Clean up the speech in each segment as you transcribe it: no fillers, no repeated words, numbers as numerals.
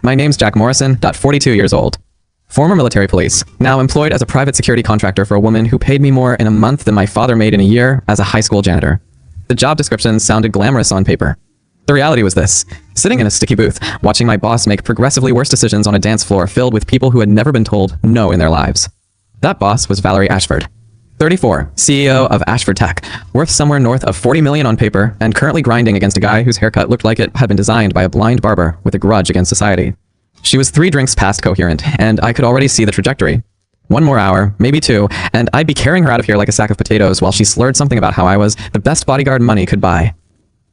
My name's Jack Morrison, 42 years old. Former military police, now employed as a private security contractor for a woman who paid me more in a month than my father made in a year as a high school janitor. The job description sounded glamorous on paper. The reality was this: sitting in a sticky booth, watching my boss make progressively worse decisions on a dance floor filled with people who had never been told no in their lives. That boss was Valerie Ashford. 34, CEO of Ashford Tech, worth somewhere north of 40 million on paper, and currently grinding against a guy whose haircut looked like it had been designed by a blind barber with a grudge against society. She was 3 drinks past coherent, and I could already see the trajectory. 1 more hour, maybe 2, and I'd be carrying her out of here like a sack of potatoes while she slurred something about how I was the best bodyguard money could buy.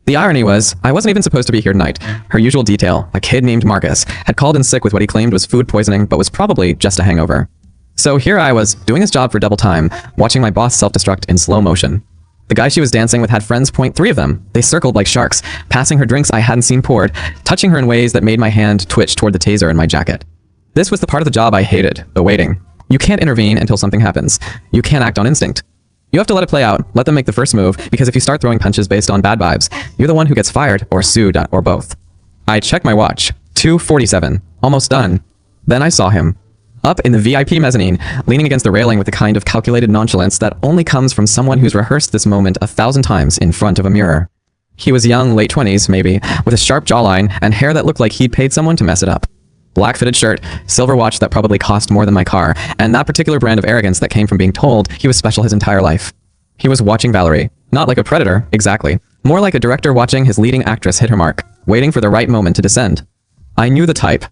The irony was, I wasn't even supposed to be here tonight. Her usual detail, a kid named Marcus, had called in sick with what he claimed was food poisoning, but was probably just a hangover. So here I was, doing his job for double time, watching my boss self-destruct in slow motion. The guy she was dancing with had friends, 3 of them. They circled like sharks, passing her drinks I hadn't seen poured, touching her in ways that made my hand twitch toward the taser in my jacket. This was the part of the job I hated, the waiting. You can't intervene until something happens. You can't act on instinct. You have to let it play out, let them make the first move, because if you start throwing punches based on bad vibes, you're the one who gets fired or sued or both. I checked my watch. 2:47. Almost done. Then I saw him. Up in the VIP mezzanine, leaning against the railing with the kind of calculated nonchalance that only comes from someone who's rehearsed this moment 1,000 times in front of a mirror. He was young, late 20s, maybe, with a sharp jawline and hair that looked like he'd paid someone to mess it up. Black fitted shirt, silver watch that probably cost more than my car, and that particular brand of arrogance that came from being told he was special his entire life. He was watching Valerie. Not like a predator, exactly. More like a director watching his leading actress hit her mark, waiting for the right moment to descend. I knew the type.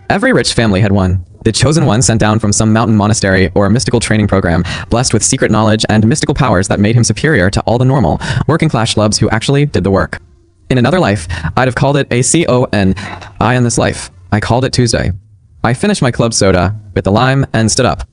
Every rich family had one. The chosen one sent down from some mountain monastery or a mystical training program, blessed with secret knowledge and mystical powers that made him superior to all the normal, working-class schlubs who actually did the work. In another life, I'd have called it ACON. In this life, I called it Tuesday. I finished my club soda, bit the lime, and stood up.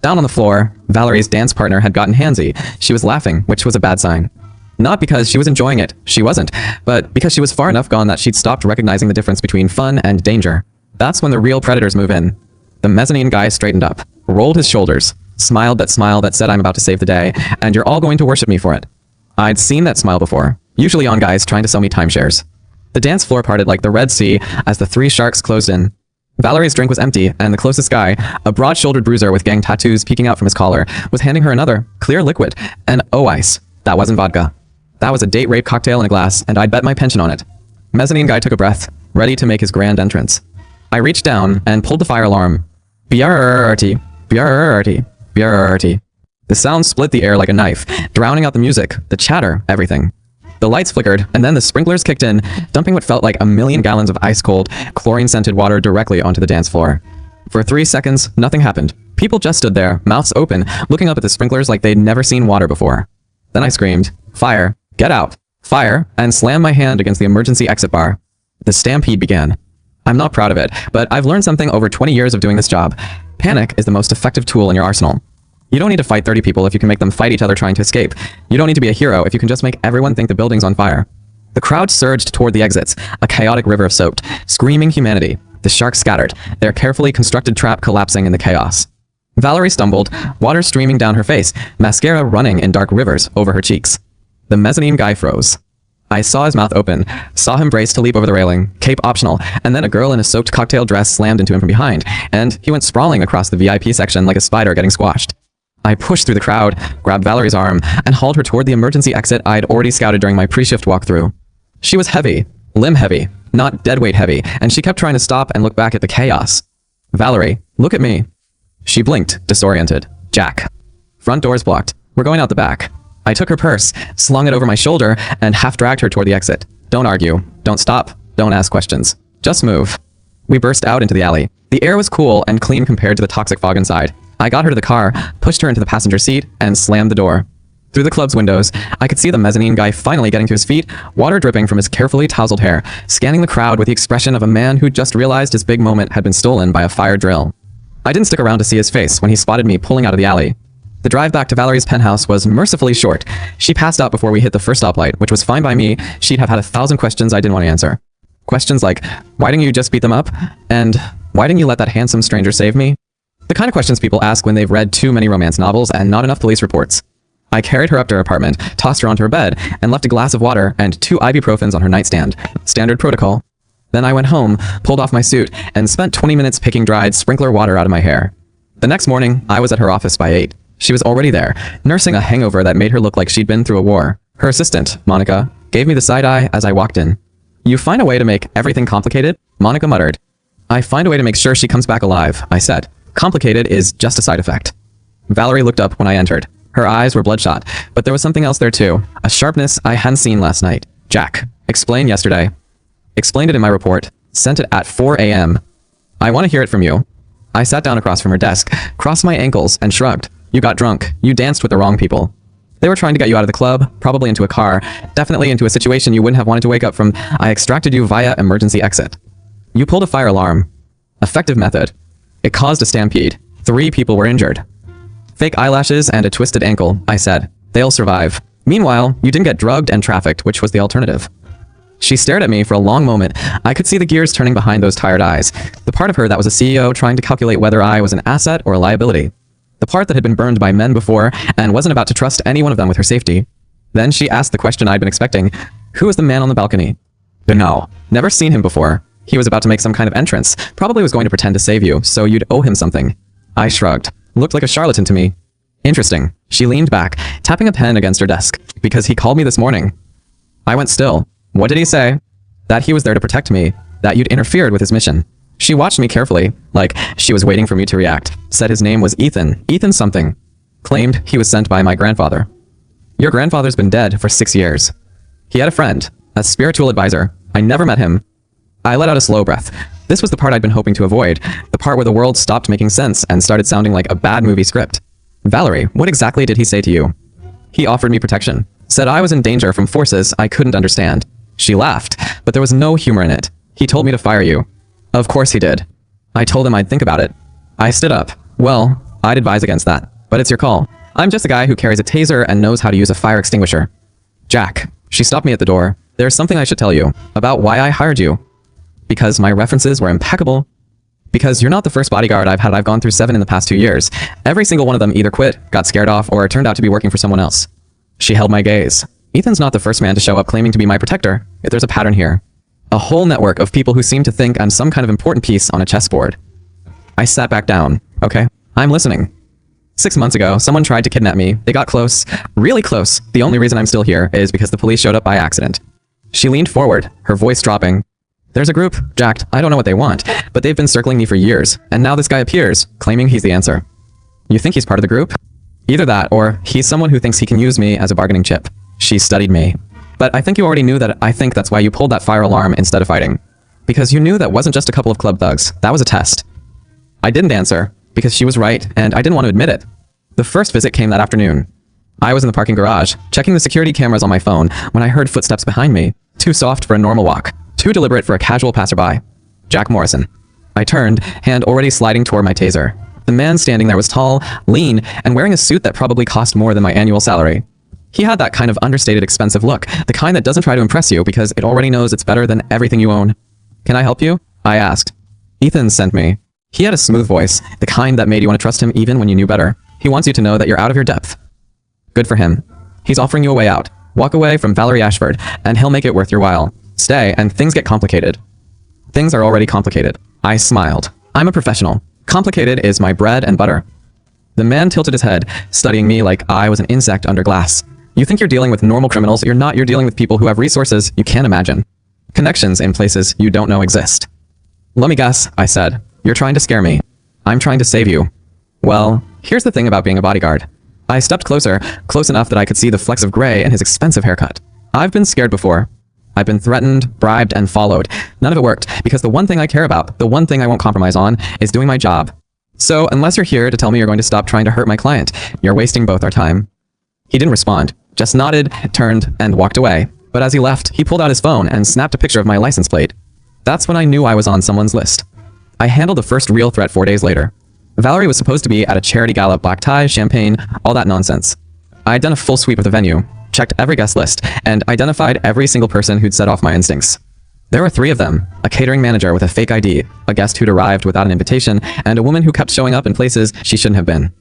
Down on the floor, Valerie's dance partner had gotten handsy. She was laughing, which was a bad sign. Not because she was enjoying it, she wasn't, but because she was far enough gone that she'd stopped recognizing the difference between fun and danger. That's when the real predators move in. The mezzanine guy straightened up, rolled his shoulders, smiled that smile that said I'm about to save the day, and you're all going to worship me for it. I'd seen that smile before, usually on guys trying to sell me timeshares. The dance floor parted like the Red Sea as the 3 sharks closed in. Valerie's drink was empty, and the closest guy, a broad-shouldered bruiser with gang tattoos peeking out from his collar, was handing her another, clear liquid, and ice. That wasn't vodka. That was a date rape cocktail in a glass, and I'd bet my pension on it. Mezzanine guy took a breath, ready to make his grand entrance. I reached down and pulled the fire alarm. BRRRT, BRRRT, BRRRT. The sound split the air like a knife, drowning out the music, the chatter, everything. The lights flickered, and then the sprinklers kicked in, dumping what felt like 1,000,000 gallons of ice-cold, chlorine-scented water directly onto the dance floor. For 3 seconds, nothing happened. People just stood there, mouths open, looking up at the sprinklers like they'd never seen water before. Then I screamed, "Fire! Get out! Fire!" and slammed my hand against the emergency exit bar. The stampede began. I'm not proud of it, but I've learned something over 20 years of doing this job. Panic is the most effective tool in your arsenal. You don't need to fight 30 people if you can make them fight each other trying to escape. You don't need to be a hero if you can just make everyone think the building's on fire. The crowd surged toward the exits, a chaotic river of soaked, screaming humanity. The sharks scattered, their carefully constructed trap collapsing in the chaos. Valerie stumbled, water streaming down her face, mascara running in dark rivers over her cheeks. The mezzanine guy froze. I saw his mouth open, saw him brace to leap over the railing, cape optional, and then a girl in a soaked cocktail dress slammed into him from behind, and he went sprawling across the VIP section like a spider getting squashed. I pushed through the crowd, grabbed Valerie's arm, and hauled her toward the emergency exit I'd already scouted during my pre-shift walkthrough. She was heavy, limb heavy, not deadweight heavy, and she kept trying to stop and look back at the chaos. "Valerie, look at me." She blinked, disoriented. "Jack." "Front door's blocked. We're going out the back." I took her purse, slung it over my shoulder, and half-dragged her toward the exit. "Don't argue. Don't stop. Don't ask questions. Just move." We burst out into the alley. The air was cool and clean compared to the toxic fog inside. I got her to the car, pushed her into the passenger seat, and slammed the door. Through the club's windows, I could see the mezzanine guy finally getting to his feet, water dripping from his carefully tousled hair, scanning the crowd with the expression of a man who just realized his big moment had been stolen by a fire drill. I didn't stick around to see his face when he spotted me pulling out of the alley. The drive back to Valerie's penthouse was mercifully short. She passed out before we hit the first stoplight, which was fine by me. She'd have had 1,000 questions I didn't want to answer. Questions like, why didn't you just beat them up? And why didn't you let that handsome stranger save me? The kind of questions people ask when they've read too many romance novels and not enough police reports. I carried her up to her apartment, tossed her onto her bed, and left a glass of water and 2 ibuprofens on her nightstand. Standard protocol. Then I went home, pulled off my suit, and spent 20 minutes picking dried sprinkler water out of my hair. The next morning, I was at her office by 8. She was already there, nursing a hangover that made her look like she'd been through a war. Her assistant, Monica, gave me the side eye as I walked in. "You find a way to make everything complicated?" Monica muttered. "I find a way to make sure she comes back alive," I said. "Complicated is just a side effect." Valerie looked up when I entered. Her eyes were bloodshot, but there was something else there too, a sharpness I hadn't seen last night. "Jack, explain yesterday." Explained it in my report. Sent it at 4 a.m. "I want to hear it from you." I sat down across from her desk, crossed my ankles, and shrugged. "You got drunk. You danced with the wrong people. They were trying to get you out of the club, probably into a car, definitely into a situation you wouldn't have wanted to wake up from. I extracted you via emergency exit. You pulled a fire alarm. Effective method. It caused a stampede. 3 people were injured. Fake eyelashes and a twisted ankle," I said. "They'll survive. Meanwhile, you didn't get drugged and trafficked, which was the alternative." She stared at me for a long moment. I could see the gears turning behind those tired eyes. The part of her that was a CEO trying to calculate whether I was an asset or a liability. The part that had been burned by men before and wasn't about to trust any one of them with her safety. Then she asked the question I'd been expecting. "Who was the man on the balcony?" "No. Never seen him before. He was about to make some kind of entrance. Probably was going to pretend to save you, so you'd owe him something." I shrugged. Looked like a charlatan to me. "Interesting." She leaned back, tapping a pen against her desk. "Because he called me this morning." I went still. "What did he say?" "That he was there to protect me. That you'd interfered with his mission." She watched me carefully, like she was waiting for me to react. Said his name was Ethan. Ethan something. Claimed he was sent by my grandfather. "Your grandfather's been dead for 6 years. He had a friend, a spiritual advisor. I never met him." I let out a slow breath. This was the part I'd been hoping to avoid, the part where the world stopped making sense and started sounding like a bad movie script. "Valerie, what exactly did he say to you?" "He offered me protection. Said I was in danger from forces I couldn't understand." She laughed, but there was no humor in it. "He told me to fire you." "Of course he did." I told him I'd think about it. I stood up. "Well, I'd advise against that, but it's your call. I'm just a guy who carries a taser and knows how to use a fire extinguisher." "Jack." She stopped me at the door. "There's something I should tell you about why I hired you." "Because my references were impeccable." "Because you're not the first bodyguard I've had. I've gone through 7 in the past 2 years. Every single one of them either quit, got scared off, or turned out to be working for someone else." She held my gaze. "Ethan's not the first man to show up claiming to be my protector. If there's a pattern here. A whole network of people who seem to think I'm some kind of important piece on a chessboard." I sat back down. "Okay, I'm listening." 6 months ago, someone tried to kidnap me. They got close. Really close. The only reason I'm still here is because the police showed up by accident. She leaned forward, her voice dropping. "There's a group, Jack. I don't know what they want, but they've been circling me for years, and now this guy appears, claiming he's the answer." "You think he's part of the group?" "Either that, or he's someone who thinks he can use me as a bargaining chip." She studied me. "But I think you already knew that. I think that's why you pulled that fire alarm instead of fighting. Because you knew that wasn't just a couple of club thugs. That was a test." I didn't answer, because she was right, and I didn't want to admit it. The first visit came that afternoon. I was in the parking garage, checking the security cameras on my phone, when I heard footsteps behind me. Too soft for a normal walk. Too deliberate for a casual passerby. Jack Morrison. I turned, hand already sliding toward my taser. The man standing there was tall, lean, and wearing a suit that probably cost more than my annual salary. He had that kind of understated expensive look, the kind that doesn't try to impress you because it already knows it's better than everything you own. "Can I help you?" I asked. "Ethan sent me." He had a smooth voice, the kind that made you want to trust him even when you knew better. "He wants you to know that you're out of your depth." "Good for him. He's offering you a way out. Walk away from Valerie Ashford, and he'll make it worth your while. Stay, and things get complicated." "Things are already complicated." I smiled. "I'm a professional. Complicated is my bread and butter." The man tilted his head, studying me like I was an insect under glass. "You think you're dealing with normal criminals. You're not. You're dealing with people who have resources you can't imagine. Connections in places you don't know exist." "Let me guess," I said. "You're trying to scare me." "I'm trying to save you." "Well, here's the thing about being a bodyguard." I stepped closer, close enough that I could see the flecks of gray in his expensive haircut. "I've been scared before. I've been threatened, bribed, and followed. None of it worked, because the one thing I care about, the one thing I won't compromise on, is doing my job. So, unless you're here to tell me you're going to stop trying to hurt my client, you're wasting both our time." He didn't respond, just nodded, turned, and walked away. But as he left, he pulled out his phone and snapped a picture of my license plate. That's when I knew I was on someone's list. I handled the first real threat 4 days later. Valerie was supposed to be at a charity gala, black tie, champagne, all that nonsense. I'd done a full sweep of the venue, checked every guest list, and identified every single person who'd set off my instincts. There were 3 of them, a catering manager with a fake ID, a guest who'd arrived without an invitation, and a woman who kept showing up in places she shouldn't have been.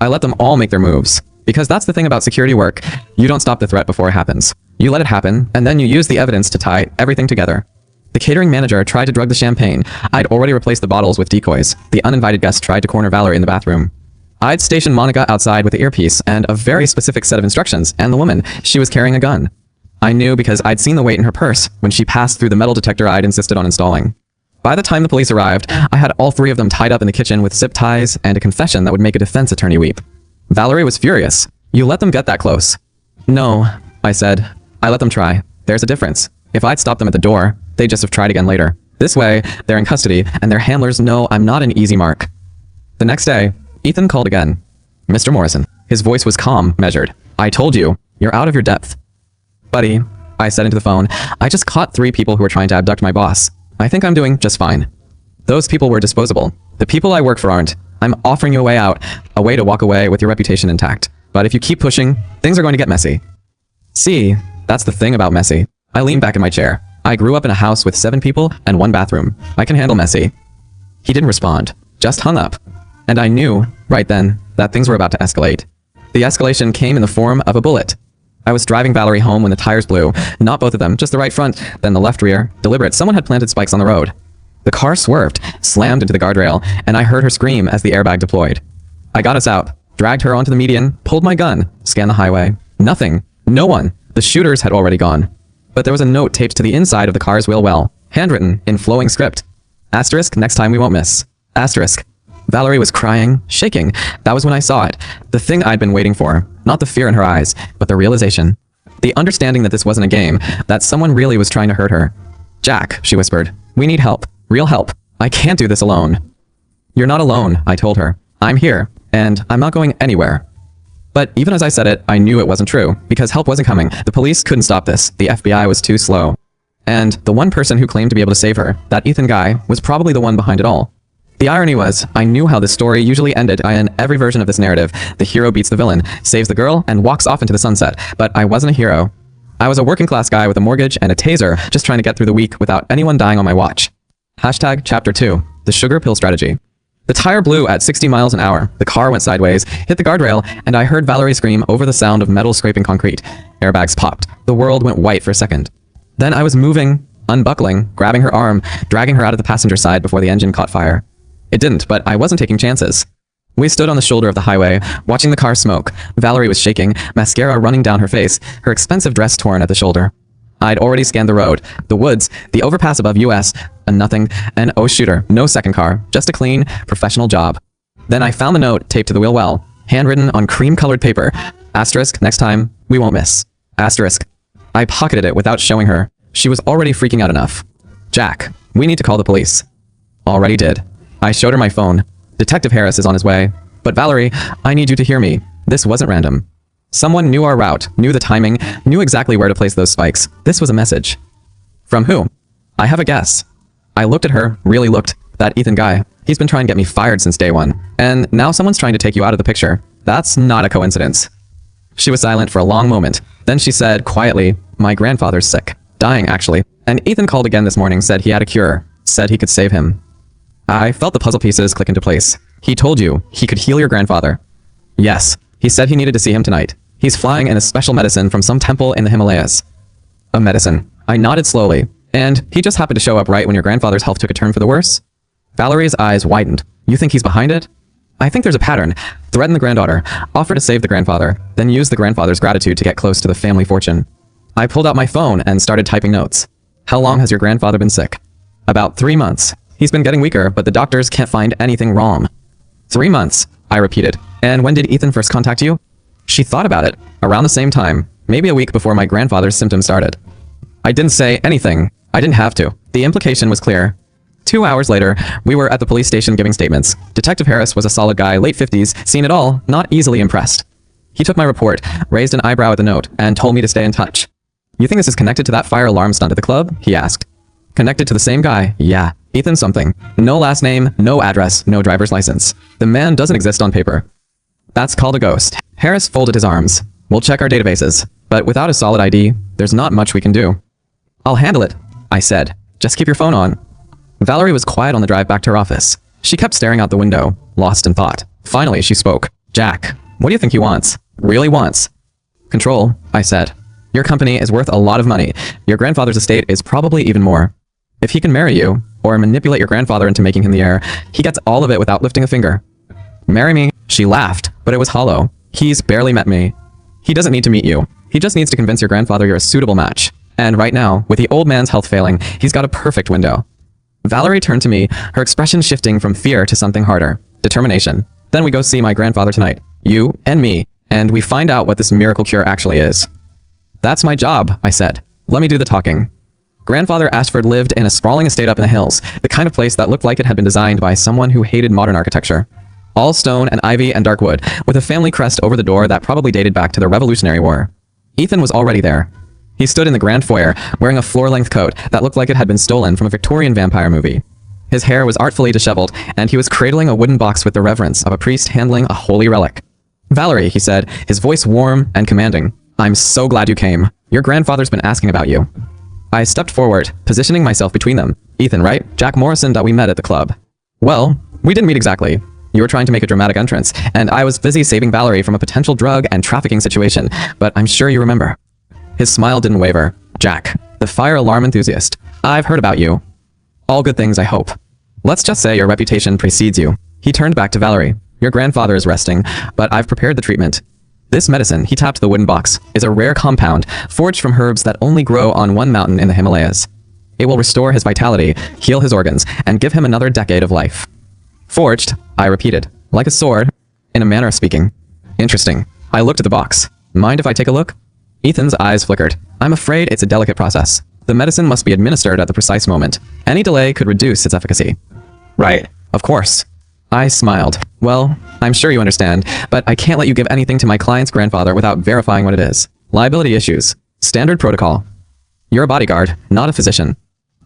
I let them all make their moves. Because that's the thing about security work, you don't stop the threat before it happens. You let it happen, and then you use the evidence to tie everything together. The catering manager tried to drug the champagne. I'd already replaced the bottles with decoys. The uninvited guest tried to corner Valerie in the bathroom. I'd stationed Monica outside with the earpiece and a very specific set of instructions, and the woman, she was carrying a gun. I knew because I'd seen the weight in her purse when she passed through the metal detector I'd insisted on installing. By the time the police arrived, I had all three of them tied up in the kitchen with zip ties and a confession that would make a defense attorney weep. Valerie was furious. You let them get that close. No, I said. I let them try. There's a difference. If I'd stopped them at the door, they'd just have tried again later. This way, they're in custody, and their handlers know I'm not an easy mark. The next day, Ethan called again. Mr. Morrison. His voice was calm, measured. I told you, you're out of your depth. Buddy, I said into the phone, I just caught 3 people who were trying to abduct my boss. I think I'm doing just fine. Those people were disposable. The people I work for aren't. I'm offering you a way out, a way to walk away with your reputation intact. But if you keep pushing, things are going to get messy. See, that's the thing about messy. I leaned back in my chair. I grew up in a house with 7 people and 1 bathroom. I can handle messy. He didn't respond, just hung up. And I knew, right then, that things were about to escalate. The escalation came in the form of a bullet. I was driving Valerie home when the tires blew. Not both of them, just the right front, then the left rear. Deliberate, someone had planted spikes on the road. The car swerved, slammed into the guardrail, and I heard her scream as the airbag deployed. I got us out, dragged her onto the median, pulled my gun, scanned the highway. Nothing. No one. The shooters had already gone. But there was a note taped to the inside of the car's wheel well, handwritten in flowing script. Asterisk, next time we won't miss. Asterisk. Valerie was crying, shaking. That was when I saw it. The thing I'd been waiting for. Not the fear in her eyes, but the realization. The understanding that this wasn't a game, that someone really was trying to hurt her. Jack, she whispered. We need help. Real help. I can't do this alone. You're not alone, I told her. I'm here, and I'm not going anywhere. But even as I said it, I knew it wasn't true, because help wasn't coming. The police couldn't stop this. The FBI was too slow. And the one person who claimed to be able to save her, that Ethan guy, was probably the one behind it all. The irony was, I knew how this story usually ended. In every version of this narrative, the hero beats the villain, saves the girl, and walks off into the sunset. But I wasn't a hero. I was a working class guy with a mortgage and a taser, just trying to get through the week without anyone dying on my watch. Hashtag Chapter 2, the sugar pill strategy. The tire blew at 60 miles an hour. The car went sideways, hit the guardrail, and I heard Valerie scream over the sound of metal scraping concrete. Airbags popped. The world went white for a second. Then I was moving, unbuckling, grabbing her arm, dragging her out of the passenger side before the engine caught fire. It didn't, but I wasn't taking chances. We stood on the shoulder of the highway, watching the car smoke. Valerie was shaking, mascara running down her face, her expensive dress torn at the shoulder. I'd already scanned the road, the woods, the overpass above US, a nothing, and oh shooter, no second car, just a clean, professional job. Then I found the note taped to the wheel well, handwritten on cream-colored paper. Asterisk, next time, we won't miss. Asterisk. I pocketed it without showing her. She was already freaking out enough. Jack, we need to call the police. Already did. I showed her my phone. Detective Harris is on his way. But Valerie, I need you to hear me. This wasn't random. Someone knew our route, knew the timing, knew exactly where to place those spikes. This was a message. From who? I have a guess. I looked at her, really looked. That Ethan guy. He's been trying to get me fired since day one. And now someone's trying to take you out of the picture. That's not a coincidence. She was silent for a long moment. Then she said, quietly, my grandfather's sick. Dying, actually. And Ethan called again this morning, said he had a cure. Said he could save him. I felt the puzzle pieces click into place. He told you he could heal your grandfather. Yes. He said he needed to see him tonight. He's flying in a special medicine from some temple in the Himalayas. A medicine. I nodded slowly. And he just happened to show up right when your grandfather's health took a turn for the worse? Valerie's eyes widened. You think he's behind it? I think there's a pattern. Threaten the granddaughter. Offer to save the grandfather. Then use the grandfather's gratitude to get close to the family fortune. I pulled out my phone and started typing notes. How long has your grandfather been sick? About 3 months. He's been getting weaker, but the doctors can't find anything wrong. 3 months, I repeated. And when did Ethan first contact you? She thought about it. Around the same time. Maybe a week before my grandfather's symptoms started. I didn't say anything. I didn't have to. The implication was clear. 2 hours later, we were at the police station giving statements. Detective Harris was a solid guy, late 50s, seen it all, not easily impressed. He took my report, raised an eyebrow at the note, and told me to stay in touch. You think this is connected to that fire alarm stunt at the club? He asked. Connected to the same guy? Yeah. Ethan something. No last name, no address, no driver's license. The man doesn't exist on paper. That's called a ghost. Harris folded his arms. We'll check our databases. But without a solid ID, there's not much we can do. I'll handle it, I said. Just keep your phone on. Valerie was quiet on the drive back to her office. She kept staring out the window, lost in thought. Finally, she spoke. Jack, what do you think he wants? Really wants? Control, I said. Your company is worth a lot of money. Your grandfather's estate is probably even more. If he can marry you, or manipulate your grandfather into making him the heir, he gets all of it without lifting a finger. Marry me. She laughed, but it was hollow. He's barely met me. He doesn't need to meet you. He just needs to convince your grandfather you're a suitable match. And right now, with the old man's health failing, he's got a perfect window. Valerie turned to me, her expression shifting from fear to something harder. Determination. Then we go see my grandfather tonight. You and me. And we find out what this miracle cure actually is. That's my job, I said. Let me do the talking. Grandfather Ashford lived in a sprawling estate up in the hills, the kind of place that looked like it had been designed by someone who hated modern architecture. All stone and ivy and dark wood, with a family crest over the door that probably dated back to the Revolutionary War. Ethan was already there. He stood in the grand foyer, wearing a floor-length coat that looked like it had been stolen from a Victorian vampire movie. His hair was artfully disheveled, and he was cradling a wooden box with the reverence of a priest handling a holy relic. Valerie, he said, his voice warm and commanding. I'm so glad you came. Your grandfather's been asking about you. I stepped forward, positioning myself between them. Ethan, right? Jack Morrison that we met at the club. Well, we didn't meet exactly. You were trying to make a dramatic entrance, and I was busy saving Valerie from a potential drug and trafficking situation, but I'm sure you remember. His smile didn't waver. Jack, the fire alarm enthusiast. I've heard about you. All good things, I hope. Let's just say your reputation precedes you. He turned back to Valerie. Your grandfather is resting, but I've prepared the treatment. This medicine, he tapped the wooden box, is a rare compound forged from herbs that only grow on one mountain in the Himalayas. It will restore his vitality, heal his organs, and give him another decade of life. Forged, I repeated, like a sword, in a manner of speaking. Interesting. I looked at the box. Mind if I take a look? Ethan's eyes flickered. I'm afraid it's a delicate process. The medicine must be administered at the precise moment. Any delay could reduce its efficacy. Right. Of course. I smiled. Well, I'm sure you understand, but I can't let you give anything to my client's grandfather without verifying what it is. Liability issues. Standard protocol. You're a bodyguard, not a physician.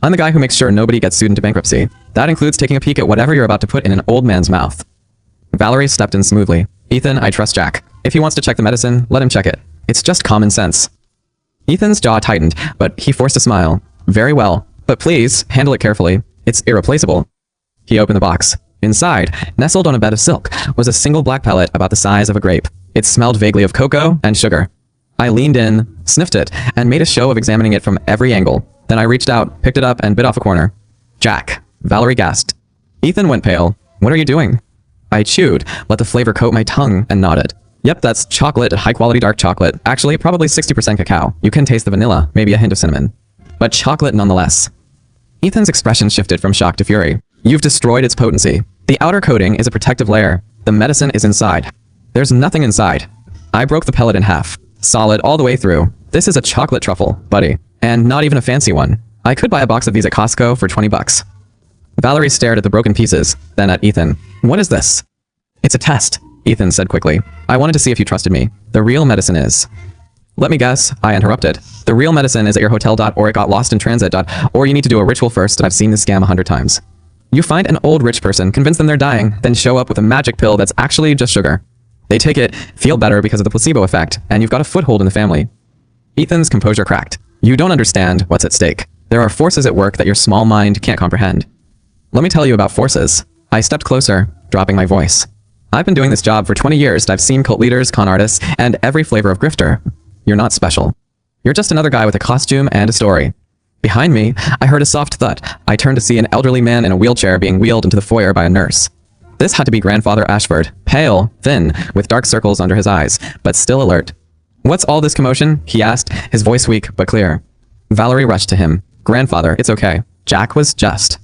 I'm the guy who makes sure nobody gets sued into bankruptcy. That includes taking a peek at whatever you're about to put in an old man's mouth. Valerie stepped in smoothly. Ethan, I trust Jack. If he wants to check the medicine, let him check it. It's just common sense. Ethan's jaw tightened, but he forced a smile. Very well, but please, handle it carefully. It's irreplaceable. He opened the box. Inside, nestled on a bed of silk, was a single black pellet about the size of a grape. It smelled vaguely of cocoa and sugar. I leaned in, sniffed it, and made a show of examining it from every angle. Then I reached out, picked it up, and bit off a corner. Jack. Valerie gasped. Ethan went pale. What are you doing? I chewed, let the flavor coat my tongue, and nodded. Yep, that's chocolate, high-quality dark chocolate. Actually, probably 60% cacao. You can taste the vanilla, maybe a hint of cinnamon. But chocolate nonetheless. Ethan's expression shifted from shock to fury. You've destroyed its potency. The outer coating is a protective layer. The medicine is inside. There's nothing inside. I broke the pellet in half. Solid all the way through. This is a chocolate truffle, buddy. And not even a fancy one. I could buy a box of these at Costco for 20 bucks. Valerie stared at the broken pieces, then at Ethan. What is this? It's a test, Ethan said quickly. I wanted to see if you trusted me. The real medicine is... Let me guess, I interrupted. The real medicine is at your hotel. Or it got lost in transit. Or you need to do a ritual first. I've seen this scam 100 times. You find an old rich person, convince them they're dying, then show up with a magic pill that's actually just sugar. They take it, feel better because of the placebo effect, and you've got a foothold in the family. Ethan's composure cracked. You don't understand what's at stake. There are forces at work that your small mind can't comprehend. Let me tell you about forces. I stepped closer, dropping my voice. I've been doing this job for 20 years and I've seen cult leaders, con artists, and every flavor of grifter. You're not special. You're just another guy with a costume and a story. Behind me, I heard a soft thud. I turned to see an elderly man in a wheelchair being wheeled into the foyer by a nurse. This had to be Grandfather Ashford, pale, thin, with dark circles under his eyes, but still alert. What's all this commotion? He asked, his voice weak but clear. Valerie rushed to him. Grandfather, it's okay. Jack was just.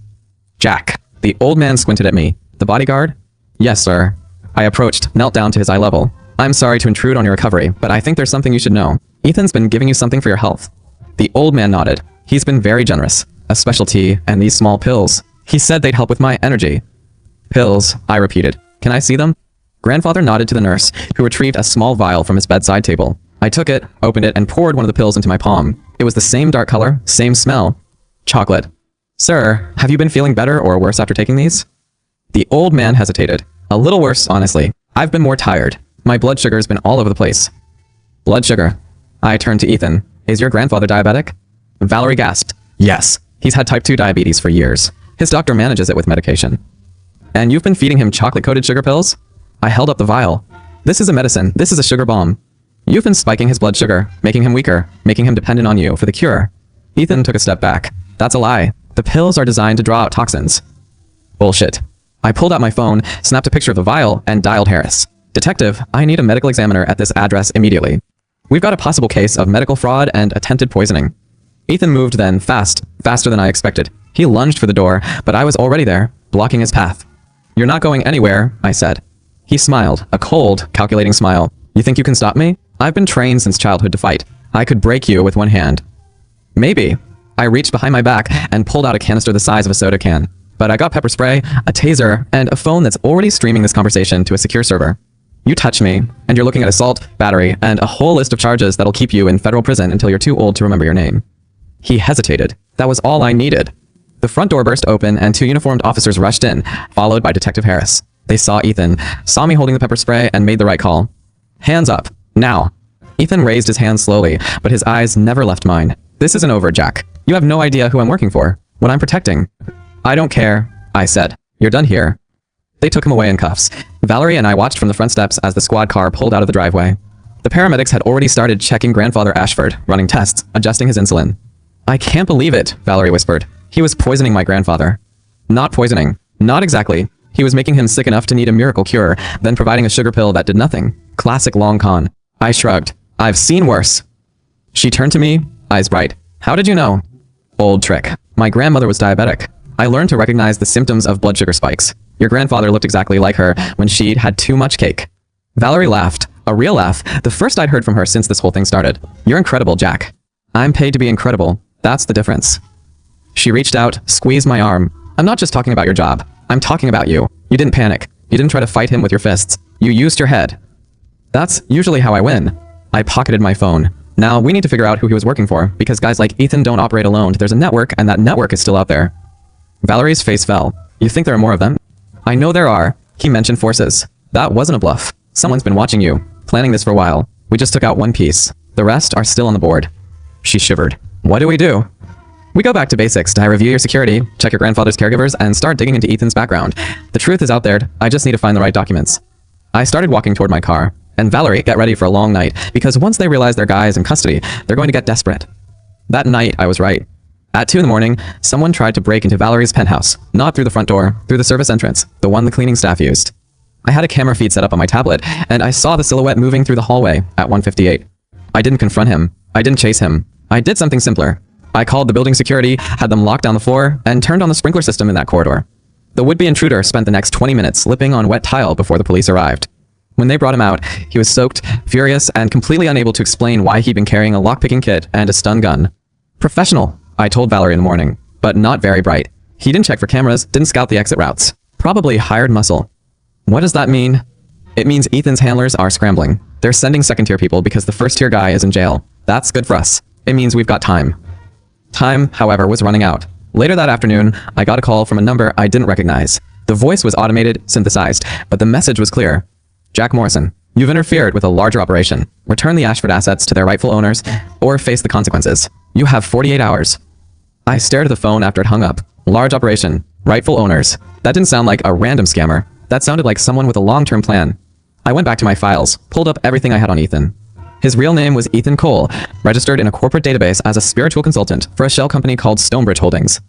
Jack. The old man squinted at me. The bodyguard? Yes, sir. I approached, knelt down to his eye level. I'm sorry to intrude on your recovery, but I think there's something you should know. Ethan's been giving you something for your health. The old man nodded. He's been very generous. A specialty, and these small pills. He said they'd help with my energy. Pills, I repeated. Can I see them? Grandfather nodded to the nurse, who retrieved a small vial from his bedside table. I took it, opened it, and poured one of the pills into my palm. It was the same dark color, same smell. Chocolate. Sir, have you been feeling better or worse after taking these? The old man hesitated. A little worse, honestly. I've been more tired. My blood sugar's been all over the place. Blood sugar. I turned to Ethan. Is your grandfather diabetic? Valerie gasped. Yes. He's had type 2 diabetes for years. His doctor manages it with medication. And you've been feeding him chocolate-coated sugar pills? I held up the vial. This is a medicine. This is a sugar bomb. You've been spiking his blood sugar, making him weaker, making him dependent on you for the cure. Ethan took a step back. That's a lie. The pills are designed to draw out toxins. Bullshit. I pulled out my phone, snapped a picture of the vial, and dialed Harris. Detective, I need a medical examiner at this address immediately. We've got a possible case of medical fraud and attempted poisoning. Ethan moved then, faster than I expected. He lunged for the door, but I was already there, blocking his path. You're not going anywhere, I said. He smiled, a cold, calculating smile. You think you can stop me? I've been trained since childhood to fight. I could break you with one hand. Maybe. I reached behind my back and pulled out a canister the size of a soda can. But I got pepper spray, a taser, and a phone that's already streaming this conversation to a secure server. You touch me, and you're looking at assault, battery, and a whole list of charges that'll keep you in federal prison until you're too old to remember your name. He hesitated. That was all I needed. The front door burst open and 2 uniformed officers rushed in, followed by Detective Harris. They saw Ethan, saw me holding the pepper spray, and made the right call. Hands up. Now. Ethan raised his hand slowly, but his eyes never left mine. This isn't over, Jack. You have no idea who I'm working for, what I'm protecting. I don't care, I said. You're done here. They took him away in cuffs. Valerie and I watched from the front steps as the squad car pulled out of the driveway. The paramedics had already started checking Grandfather Ashford, running tests, adjusting his insulin. I can't believe it, Valerie whispered. He was poisoning my grandfather. Not poisoning. Not exactly. He was making him sick enough to need a miracle cure, then providing a sugar pill that did nothing. Classic long con. I shrugged. I've seen worse. She turned to me, eyes bright. How did you know? Old trick. My grandmother was diabetic. I learned to recognize the symptoms of blood sugar spikes. Your grandfather looked exactly like her when she'd had too much cake. Valerie laughed. A real laugh, the first I'd heard from her since this whole thing started. You're incredible, Jack. I'm paid to be incredible. That's the difference. She reached out, squeezed my arm. I'm not just talking about your job. I'm talking about you. You didn't panic. You didn't try to fight him with your fists. You used your head. That's usually how I win. I pocketed my phone. Now, we need to figure out who he was working for, because guys like Ethan don't operate alone. There's a network, and that network is still out there. Valerie's face fell. You think there are more of them? I know there are. He mentioned forces. That wasn't a bluff. Someone's been watching you, planning this for a while. We just took out one piece. The rest are still on the board. She shivered. What do? We go back to basics. I review your security, check your grandfather's caregivers, and start digging into Ethan's background. The truth is out there. I just need to find the right documents. I started walking toward my car. And Valerie, get ready for a long night, because once they realize their guy is in custody, they're going to get desperate. That night, I was right. At 2 in the morning, someone tried to break into Valerie's penthouse. Not through the front door, through the service entrance, the one the cleaning staff used. I had a camera feed set up on my tablet, and I saw the silhouette moving through the hallway at 1:58. I didn't confront him. I didn't chase him. I did something simpler. I called the building security, had them lock down the floor, and turned on the sprinkler system in that corridor. The would-be intruder spent the next 20 minutes slipping on wet tile before the police arrived. When they brought him out, he was soaked, furious, and completely unable to explain why he'd been carrying a lockpicking kit and a stun gun. Professional, I told Valerie in the morning, but not very bright. He didn't check for cameras, didn't scout the exit routes. Probably hired muscle. What does that mean? It means Ethan's handlers are scrambling. They're sending second-tier people because the first-tier guy is in jail. That's good for us. It means we've got time. Time, however, was running out. Later that afternoon, I got a call from a number I didn't recognize. The voice was automated, synthesized, but the message was clear. Jack Morrison, you've interfered with a larger operation. Return the Ashford assets to their rightful owners, or face the consequences. You have 48 hours. I stared at the phone after it hung up. Large operation. Rightful owners. That didn't sound like a random scammer. That sounded like someone with a long-term plan. I went back to my files, pulled up everything I had on Ethan. His real name was Ethan Cole, registered in a corporate database as a spiritual consultant for a shell company called Stonebridge Holdings.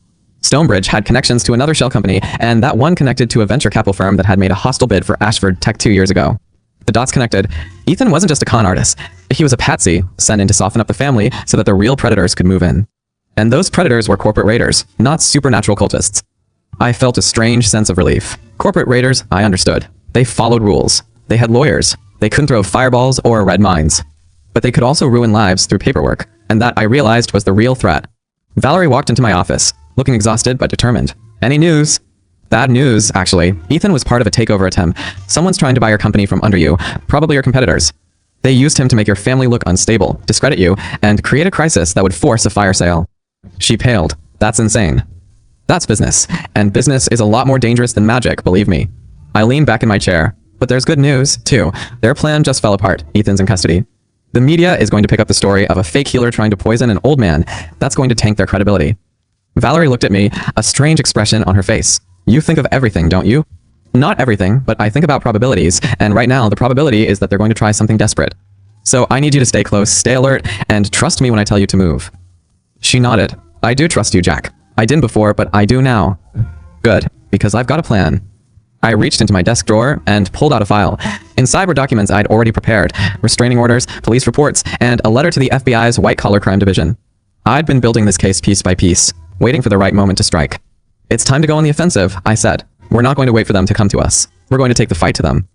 Stonebridge had connections to another shell company, and that one connected to a venture capital firm that had made a hostile bid for Ashford Tech 2 years ago. The dots connected. Ethan wasn't just a con artist. He was a patsy, sent in to soften up the family so that the real predators could move in. And those predators were corporate raiders, not supernatural cultists. I felt a strange sense of relief. Corporate raiders, I understood. They followed rules. They had lawyers. They couldn't throw fireballs or red mines. But they could also ruin lives through paperwork, and that I realized was the real threat. Valerie walked into my office, looking exhausted but determined. Any news? Bad news, actually. Ethan was part of a takeover attempt. Someone's trying to buy your company from under you, probably your competitors. They used him to make your family look unstable, discredit you, and create a crisis that would force a fire sale. She paled. That's insane. That's business, and business is a lot more dangerous than magic, believe me. I leaned back in my chair. But there's good news, too. Their plan just fell apart. Ethan's in custody. The media is going to pick up the story of a fake healer trying to poison an old man. That's going to tank their credibility. Valerie looked at me, a strange expression on her face. You think of everything, don't you? Not everything, but I think about probabilities, and right now the probability is that they're going to try something desperate. So I need you to stay close, stay alert, and trust me when I tell you to move. She nodded. I do trust you, Jack. I didn't before, but I do now. Good, because I've got a plan. I reached into my desk drawer and pulled out a file. Inside were documents I'd already prepared, restraining orders, police reports, and a letter to the FBI's white-collar crime division. I'd been building this case piece by piece, waiting for the right moment to strike. It's time to go on the offensive, I said. We're not going to wait for them to come to us. We're going to take the fight to them.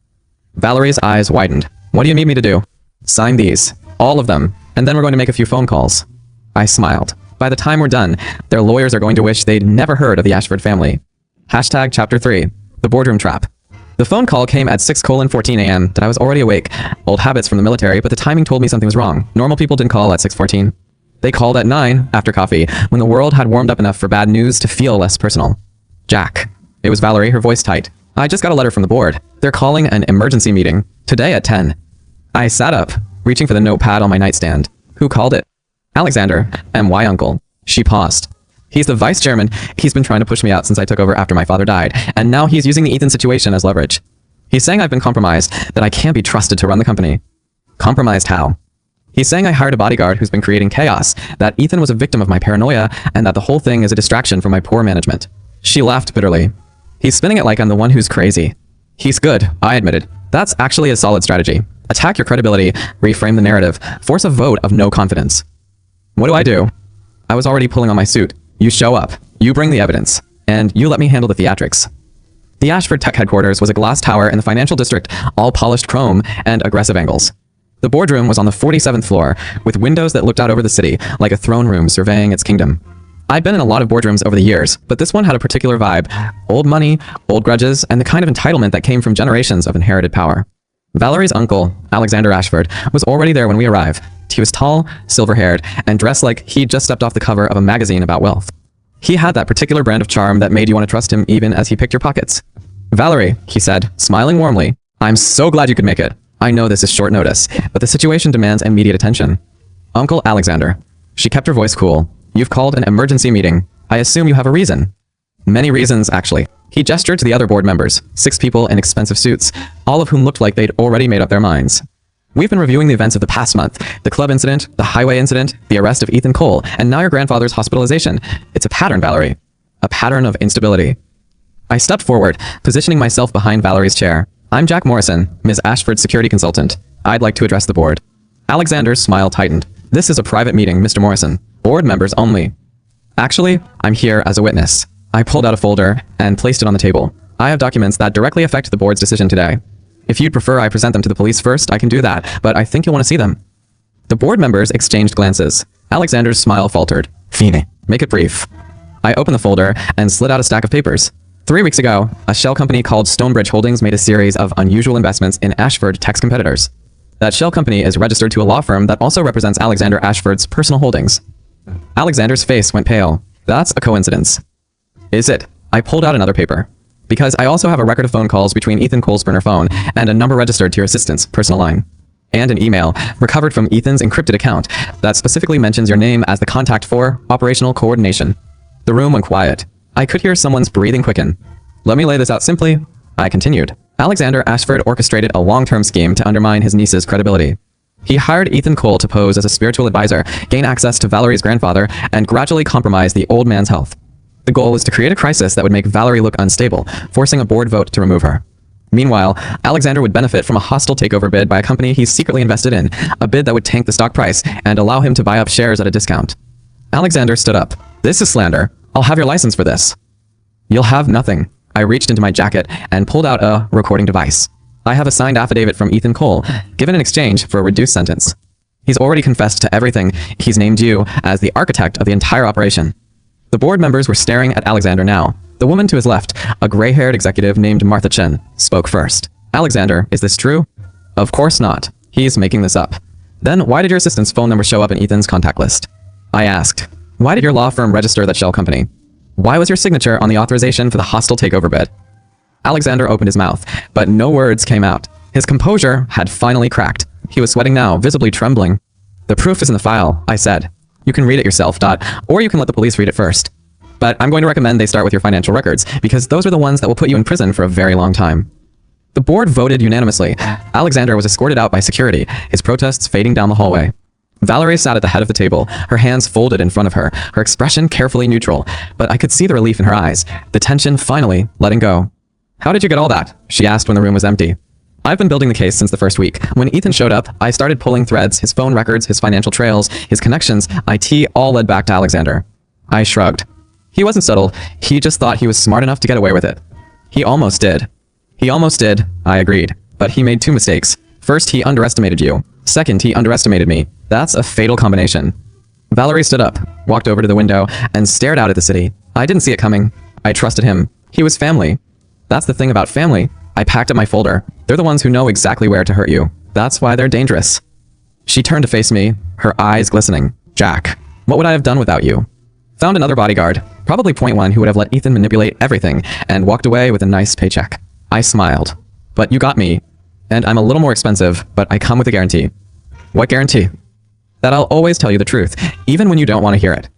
Valerie's eyes widened. What do you need me to do? Sign these. All of them. And then we're going to make a few phone calls. I smiled. By the time we're done, their lawyers are going to wish they'd never heard of the Ashford family. Hashtag Chapter 3. The Boardroom Trap. The phone call came at 6:14 a.m. that I was already awake. Old habits from the military, but the timing told me something was wrong. Normal people didn't call at 6:14. They called at 9, after coffee, when the world had warmed up enough for bad news to feel less personal. Jack. It was Valerie, her voice tight. I just got a letter from the board. They're calling an emergency meeting. Today at 10. I sat up, reaching for the notepad on my nightstand. Who called it? Alexander. M.Y. Uncle. She paused. He's the vice chairman. He's been trying to push me out since I took over after my father died, and now he's using the Ethan situation as leverage. He's saying I've been compromised, that I can't be trusted to run the company. Compromised how? He's saying I hired a bodyguard who's been creating chaos, that Ethan was a victim of my paranoia, and that the whole thing is a distraction from my poor management. She laughed bitterly. He's spinning it like I'm the one who's crazy. He's good, I admitted. That's actually a solid strategy. Attack your credibility, reframe the narrative, force a vote of no confidence. What do I do? I was already pulling on my suit. You show up, you bring the evidence, and you let me handle the theatrics. The Ashford Tech headquarters was a glass tower in the financial district, all polished chrome and aggressive angles. The boardroom was on the 47th floor, with windows that looked out over the city, like a throne room surveying its kingdom. I'd been in a lot of boardrooms over the years, but this one had a particular vibe. Old money, old grudges, and the kind of entitlement that came from generations of inherited power. Valerie's uncle, Alexander Ashford, was already there when we arrived. He was tall, silver-haired, and dressed like he'd just stepped off the cover of a magazine about wealth. He had that particular brand of charm that made you want to trust him even as he picked your pockets. Valerie, he said, smiling warmly, I'm so glad you could make it. I know this is short notice, but the situation demands immediate attention. Uncle Alexander. She kept her voice cool. You've called an emergency meeting. I assume you have a reason. Many reasons, actually. He gestured to the other board members, 6 people in expensive suits, all of whom looked like they'd already made up their minds. We've been reviewing the events of the past month, the club incident, the highway incident, the arrest of Ethan Cole, and now your grandfather's hospitalization. It's a pattern, Valerie. A pattern of instability. I stepped forward, positioning myself behind Valerie's chair. I'm Jack Morrison, Ms. Ashford's security consultant. I'd like to address the board. Alexander's smile tightened. This is a private meeting, Mr. Morrison. Board members only. Actually, I'm here as a witness. I pulled out a folder and placed it on the table. I have documents that directly affect the board's decision today. If you'd prefer I present them to the police first, I can do that, but I think you'll want to see them. The board members exchanged glances. Alexander's smile faltered. Fine. Make it brief. I opened the folder and slid out a stack of papers. 3 weeks ago, a shell company called Stonebridge Holdings made a series of unusual investments in Ashford Tech's competitors. That shell company is registered to a law firm that also represents Alexander Ashford's personal holdings. Alexander's face went pale. That's a coincidence. Is it? I pulled out another paper. Because I also have a record of phone calls between Ethan Cole's burner phone and a number registered to your assistant's personal line. And an email recovered from Ethan's encrypted account that specifically mentions your name as the contact for operational coordination. The room went quiet. I could hear someone's breathing quicken. Let me lay this out simply. I continued. Alexander Ashford orchestrated a long-term scheme to undermine his niece's credibility. He hired Ethan Cole to pose as a spiritual advisor, gain access to Valerie's grandfather, and gradually compromise the old man's health. The goal was to create a crisis that would make Valerie look unstable, forcing a board vote to remove her. Meanwhile, Alexander would benefit from a hostile takeover bid by a company he's secretly invested in, a bid that would tank the stock price and allow him to buy up shares at a discount. Alexander stood up. This is slander. I'll have your license for this. You'll have nothing. I reached into my jacket and pulled out a recording device. I have a signed affidavit from Ethan Cole, given in exchange for a reduced sentence. He's already confessed to everything. He's named you as the architect of the entire operation. The board members were staring at Alexander now. The woman to his left, a gray-haired executive named Martha Chen, spoke first. Alexander, is this true? Of course not. He's making this up. Then why did your assistant's phone number show up in Ethan's contact list? I asked. Why did your law firm register that shell company? Why was your signature on the authorization for the hostile takeover bid? Alexander opened his mouth, but no words came out. His composure had finally cracked. He was sweating now, visibly trembling. The proof is in the file, I said. You can read it yourself, or you can let the police read it first. But I'm going to recommend they start with your financial records, because those are the ones that will put you in prison for a very long time. The board voted unanimously. Alexander was escorted out by security, his protests fading down the hallway. Valerie sat at the head of the table, her hands folded in front of her, her expression carefully neutral, but I could see the relief in her eyes, the tension finally letting go. "How did you get all that?" she asked when the room was empty. "I've been building the case since the first week. When Ethan showed up, I started pulling threads, his phone records, his financial trails, his connections, IT all led back to Alexander." I shrugged. "He wasn't subtle, he just thought he was smart enough to get away with it." "He almost did." "He almost did," I agreed. "But he made two mistakes. First, he underestimated you. Second, he underestimated me. That's a fatal combination." Valerie stood up, walked over to the window, and stared out at the city. I didn't see it coming. I trusted him. He was family. That's the thing about family. I packed up my folder. They're the ones who know exactly where to hurt you. That's why they're dangerous. She turned to face me, her eyes glistening. "Jack, what would I have done without you?" "Found another bodyguard, probably point one who would have let Ethan manipulate everything, and walked away with a nice paycheck." I smiled. "But you got me. And I'm a little more expensive, but I come with a guarantee." "What guarantee?" "That I'll always tell you the truth, even when you don't want to hear it."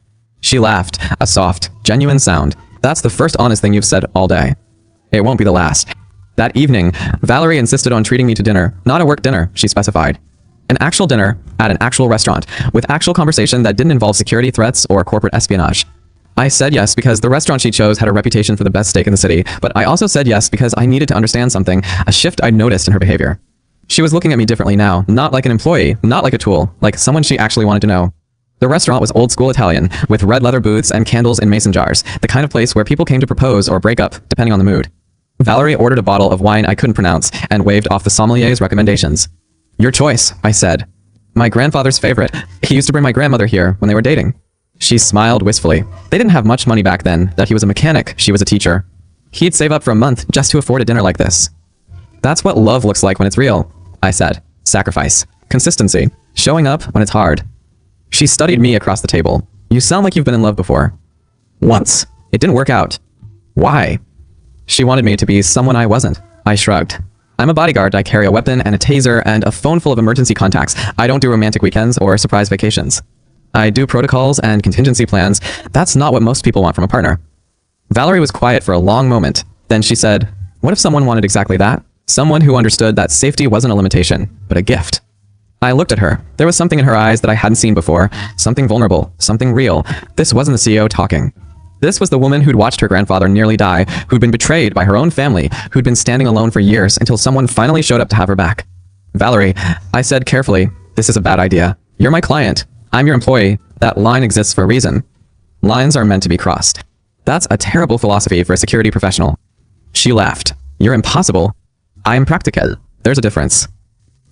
She laughed, a soft, genuine sound. "That's the first honest thing you've said all day. It won't be the last." That evening, Valerie insisted on treating me to dinner, not a work dinner, she specified. An actual dinner, at an actual restaurant, with actual conversation that didn't involve security threats or corporate espionage. I said yes because the restaurant she chose had a reputation for the best steak in the city, but I also said yes because I needed to understand something, a shift I'd noticed in her behavior. She was looking at me differently now, not like an employee, not like a tool, like someone she actually wanted to know. The restaurant was old-school Italian, with red leather booths and candles in mason jars, the kind of place where people came to propose or break up, depending on the mood. Valerie ordered a bottle of wine I couldn't pronounce and waved off the sommelier's recommendations. "Your choice," I said. "My grandfather's favorite. He used to bring my grandmother here when they were dating." She smiled wistfully. They didn't have much money back then, that he was a mechanic, she was a teacher. He'd save up for a month just to afford a dinner like this. "That's what love looks like when it's real," I said. "Sacrifice. Consistency. Showing up when it's hard." She studied me across the table. "You sound like you've been in love before." "Once. It didn't work out." "Why?" She wanted me to be someone I wasn't. I shrugged. "I'm a bodyguard. I carry a weapon and a taser and a phone full of emergency contacts. I don't do romantic weekends or surprise vacations. I do protocols and contingency plans. That's not what most people want from a partner." Valerie was quiet for a long moment. Then she said, "What if someone wanted exactly that? Someone who understood that safety wasn't a limitation, but a gift." I looked at her. There was something in her eyes that I hadn't seen before. Something vulnerable. Something real. This wasn't the CEO talking. This was the woman who'd watched her grandfather nearly die, who'd been betrayed by her own family, who'd been standing alone for years until someone finally showed up to have her back. "Valerie," I said carefully, "this is a bad idea. You're my client. I'm your employee. That line exists for a reason. Lines are meant to be crossed. That's a terrible philosophy for a security professional." She laughed. "You're impossible. I am practical. There's a difference."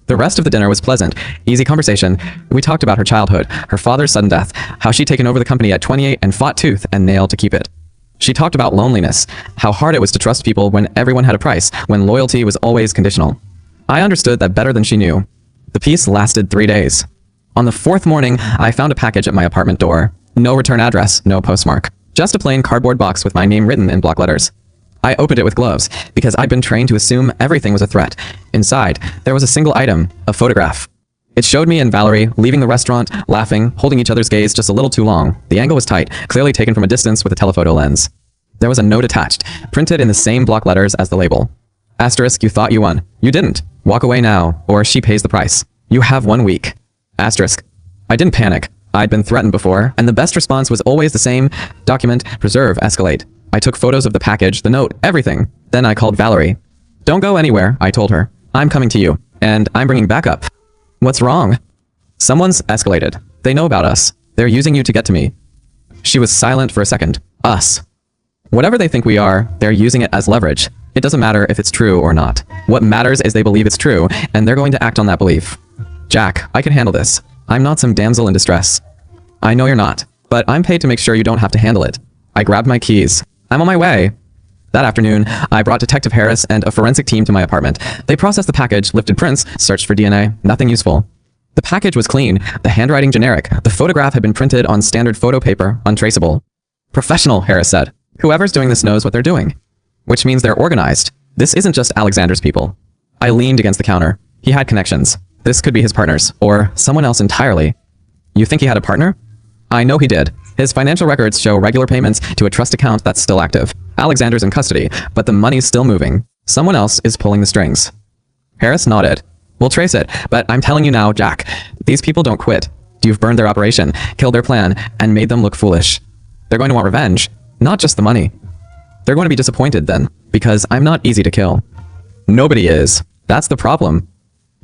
The rest of the dinner was pleasant, easy conversation. We talked about her childhood, her father's sudden death, how she'd taken over the company at 28 and fought tooth and nail to keep it. She talked about loneliness, how hard it was to trust people when everyone had a price, when loyalty was always conditional. I understood that better than she knew. The peace lasted 3 days. On the 4th morning, I found a package at my apartment door. No return address, no postmark. Just a plain cardboard box with my name written in block letters. I opened it with gloves, because I'd been trained to assume everything was a threat. Inside, there was a single item, a photograph. It showed me and Valerie leaving the restaurant, laughing, holding each other's gaze just a little too long. The angle was tight, clearly taken from a distance with a telephoto lens. There was a note attached, printed in the same block letters as the label. Asterisk, you thought you won. You didn't. Walk away now, or she pays the price. You have 1 week. Asterisk. I didn't panic. I'd been threatened before, and the best response was always the same: document, preserve, escalate. I took photos of the package, the note, everything. Then I called Valerie. "Don't go anywhere," I told her. "I'm coming to you, and I'm bringing backup." "What's wrong?" "Someone's escalated. They know about us. They're using you to get to me." She was silent for a second. Us. Whatever they think we are, they're using it as leverage. It doesn't matter if it's true or not. What matters is they believe it's true, and they're going to act on that belief. "Jack, I can handle this. I'm not some damsel in distress." "I know you're not, but I'm paid to make sure you don't have to handle it." I grabbed my keys. "I'm on my way." That afternoon, I brought Detective Harris and a forensic team to my apartment. They processed the package, lifted prints, searched for DNA, nothing useful. The package was clean, the handwriting generic, the photograph had been printed on standard photo paper, untraceable. "Professional," Harris said. "Whoever's doing this knows what they're doing." Which means they're organized. This isn't just Alexander's people. I leaned against the counter. He had connections. This could be his partners, or someone else entirely. "You think he had a partner?" "I know he did. His financial records show regular payments to a trust account that's still active. Alexander's in custody, but the money's still moving. Someone else is pulling the strings." Harris nodded. "We'll trace it, but I'm telling you now, Jack, these people don't quit. You've burned their operation, killed their plan, and made them look foolish. They're going to want revenge, not just the money. They're going to be disappointed then, because I'm not easy to kill. Nobody is. That's the problem.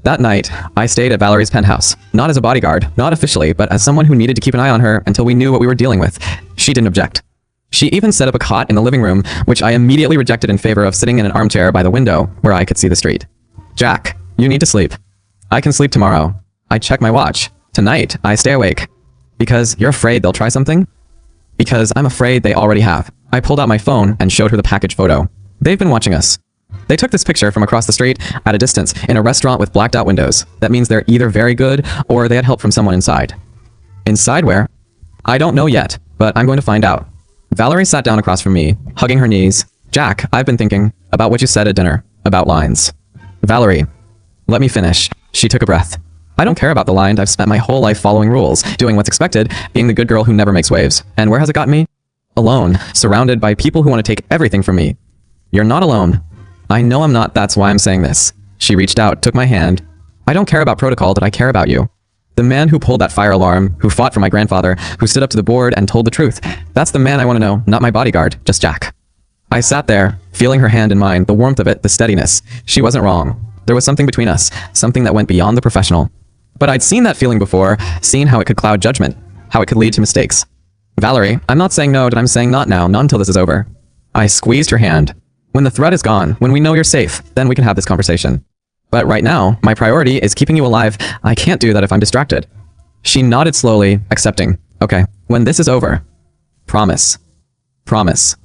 That night, I stayed at Valerie's penthouse, not as a bodyguard, not officially, but as someone who needed to keep an eye on her until we knew what we were dealing with. She didn't object. She even set up a cot in the living room, which I immediately rejected in favor of sitting in an armchair by the window where I could see the street. Jack, you need to sleep. I can sleep tomorrow. I check my watch. Tonight, I stay awake. Because you're afraid they'll try something? Because I'm afraid they already have. I pulled out my phone and showed her the package photo. They've been watching us. They took this picture from across the street at a distance in a restaurant with blacked out windows. That means they're either very good or they had help from someone inside. Inside where? I don't know yet, but I'm going to find out. Valerie sat down across from me, hugging her knees. Jack, I've been thinking about what you said at dinner, about lines. Valerie, let me finish. She took a breath. I don't care about the line. I've spent my whole life following rules, doing what's expected, being the good girl who never makes waves. And where has it gotten me? Alone, surrounded by people who want to take everything from me. You're not alone. I know I'm not, that's why I'm saying this. She reached out, took my hand. I don't care about protocol, but I care about you. The man who pulled that fire alarm, who fought for my grandfather, who stood up to the board and told the truth. That's the man I want to know, not my bodyguard, just Jack. I sat there, feeling her hand in mine, the warmth of it, the steadiness. She wasn't wrong. There was something between us, something that went beyond the professional. But I'd seen that feeling before, seen how it could cloud judgment, how it could lead to mistakes. Valerie, I'm not saying no, but I'm saying not now, not until this is over. I squeezed her hand. When the threat is gone, when we know you're safe, then we can have this conversation. But right now, my priority is keeping you alive. I can't do that if I'm distracted. She nodded slowly, accepting. Okay, when this is over. Promise. Promise.